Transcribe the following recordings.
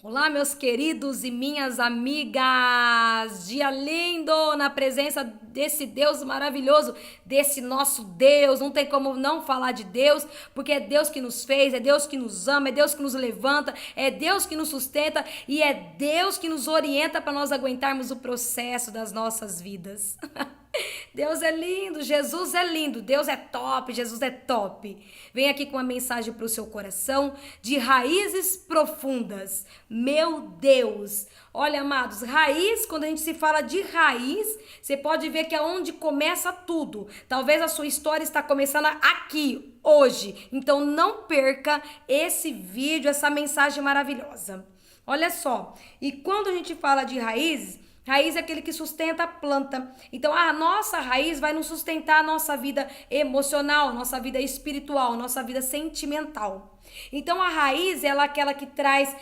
Olá, meus queridos e minhas amigas! Dia lindo na presença desse Deus maravilhoso, desse nosso Deus. Não tem como não falar de Deus, porque é Deus que nos fez, é Deus que nos ama, é Deus que nos levanta, é Deus que nos sustenta e é Deus que nos orienta para nós aguentarmos o processo das nossas vidas. Deus é lindo, Jesus é lindo, Deus é top, Jesus é top. Vem aqui com uma mensagem para o seu coração de raízes profundas. Meu Deus! Olha, amados, raiz, quando a gente se fala de raiz, você pode ver que é onde começa tudo. Talvez a sua história está começando aqui, hoje. Então não perca esse vídeo, essa mensagem maravilhosa. Olha só, e quando a gente fala de raízes, raiz é aquele que sustenta a planta. Então, a nossa raiz vai nos sustentar a nossa vida emocional, nossa vida espiritual, nossa vida sentimental. Então, a raiz ela é aquela que traz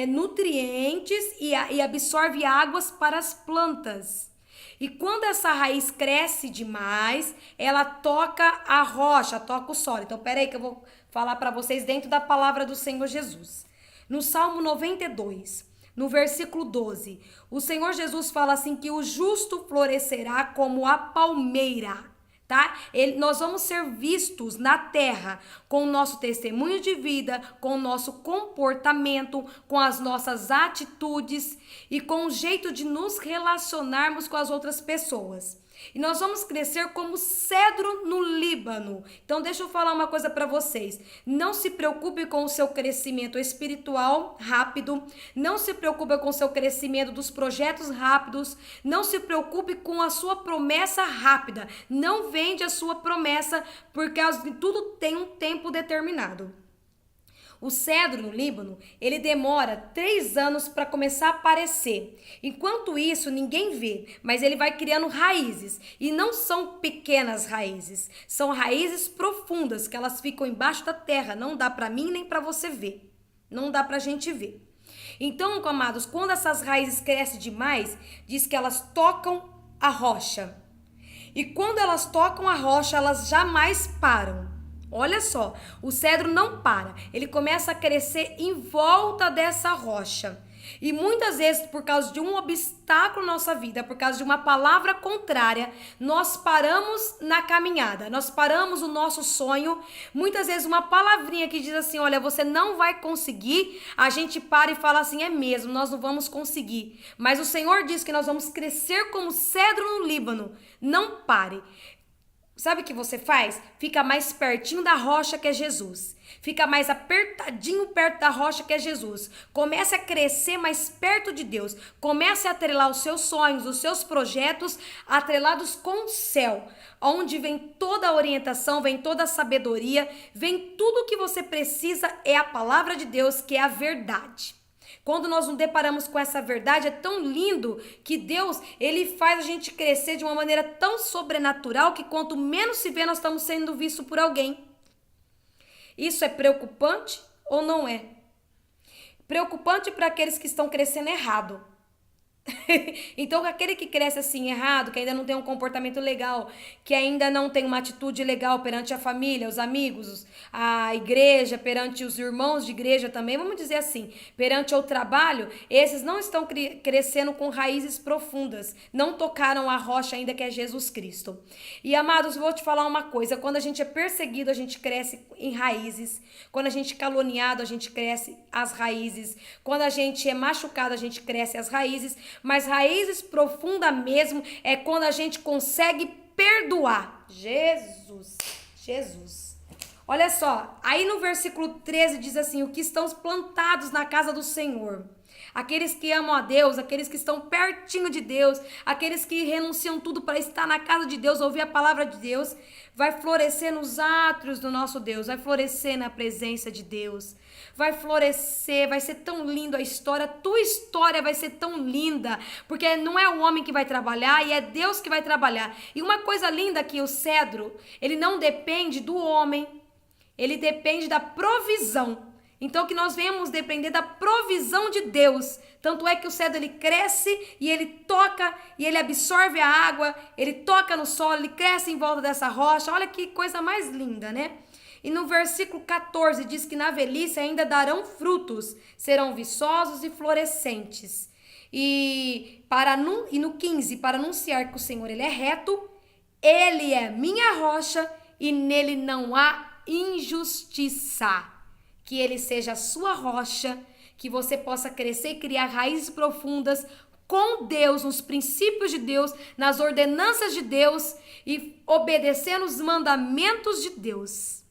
nutrientes e absorve águas para as plantas. E quando essa raiz cresce demais, ela toca a rocha, toca o solo. Então, peraí que eu vou falar para vocês dentro da palavra do Senhor Jesus. No Salmo 92, no versículo 12, o Senhor Jesus fala assim que o justo florescerá como a palmeira, tá? Nós vamos ser vistos na terra com o nosso testemunho de vida, com o nosso comportamento, com as nossas atitudes e com o jeito de nos relacionarmos com as outras pessoas. E nós vamos crescer como cedro no Líbano. Então deixa eu falar uma coisa para vocês. Não se preocupe com o seu crescimento espiritual rápido. Não se preocupe com o seu crescimento dos projetos rápidos. Não se preocupe com a sua promessa rápida. Não vende a sua promessa porque tudo tem um tempo determinado. O cedro no Líbano, ele demora 3 anos para começar a aparecer. Enquanto isso, ninguém vê, mas ele vai criando raízes. E não são pequenas raízes, são raízes profundas, que elas ficam embaixo da terra. Não dá para mim nem para você ver. Não dá para a gente ver. Então, amados, quando essas raízes crescem demais, diz que elas tocam a rocha. E quando elas tocam a rocha, elas jamais param. Olha só, o cedro não para, ele começa a crescer em volta dessa rocha. E muitas vezes, por causa de um obstáculo na nossa vida, por causa de uma palavra contrária, nós paramos na caminhada, nós paramos o nosso sonho. Muitas vezes uma palavrinha que diz assim, olha, você não vai conseguir, a gente para e fala assim, é mesmo, nós não vamos conseguir. Mas o Senhor diz que nós vamos crescer como cedro no Líbano, não pare. Sabe o que você faz? Fica mais pertinho da rocha que é Jesus. Fica mais apertadinho perto da rocha que é Jesus. Comece a crescer mais perto de Deus. Comece a atrelar os seus sonhos, os seus projetos, atrelados com o céu. Onde vem toda a orientação, vem toda a sabedoria, vem tudo o que você precisa, é a palavra de Deus, que é a verdade. Quando nós nos deparamos com essa verdade, é tão lindo que Deus, ele faz a gente crescer de uma maneira tão sobrenatural que quanto menos se vê, nós estamos sendo vistos por alguém. Isso é preocupante ou não é? Preocupante para aqueles que estão crescendo errado. Então, aquele que cresce assim errado, que ainda não tem um comportamento legal, que ainda não tem uma atitude legal perante a família, os amigos, a igreja, perante os irmãos de igreja também, vamos dizer assim, perante o trabalho, esses não estão crescendo com raízes profundas, não tocaram a rocha ainda que é Jesus Cristo. E amados, vou te falar uma coisa, quando a gente é perseguido, a gente cresce em raízes, quando a gente é caluniado, a gente cresce as raízes, quando a gente é machucado, a gente cresce as raízes, mas raízes profundas mesmo é quando a gente consegue perdoar. Jesus. Olha só, aí no versículo 13 diz assim, o que estão plantados na casa do Senhor. Aqueles que amam a Deus, aqueles que estão pertinho de Deus, aqueles que renunciam tudo para estar na casa de Deus, ouvir a palavra de Deus, vai florescer nos átrios do nosso Deus, vai florescer na presença de Deus, vai florescer, vai ser tão lindo a história, tua história vai ser tão linda, porque não é o homem que vai trabalhar e é Deus que vai trabalhar. E uma coisa linda que o cedro, ele não depende do homem, ele depende da provisão. Então que nós venhamos depender da provisão de Deus. Tanto é que o cedro ele cresce e ele toca e ele absorve a água, ele toca no solo, ele cresce em volta dessa rocha. Olha que coisa mais linda, né? E no versículo 14 diz que na velhice ainda darão frutos, serão viçosos e florescentes. E no 15, para anunciar que o Senhor ele é reto, ele é minha rocha e nele não há injustiça. Que ele seja a sua rocha, que você possa crescer e criar raízes profundas com Deus, nos princípios de Deus, nas ordenanças de Deus e obedecendo os mandamentos de Deus.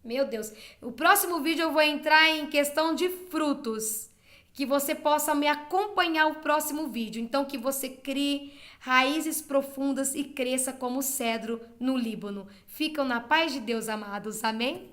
Meu Deus, o próximo vídeo eu vou entrar em questão de frutos, que você possa me acompanhar o próximo vídeo. Então, que você crie raízes profundas e cresça como cedro no Líbano. Ficam na paz de Deus, amados. Amém?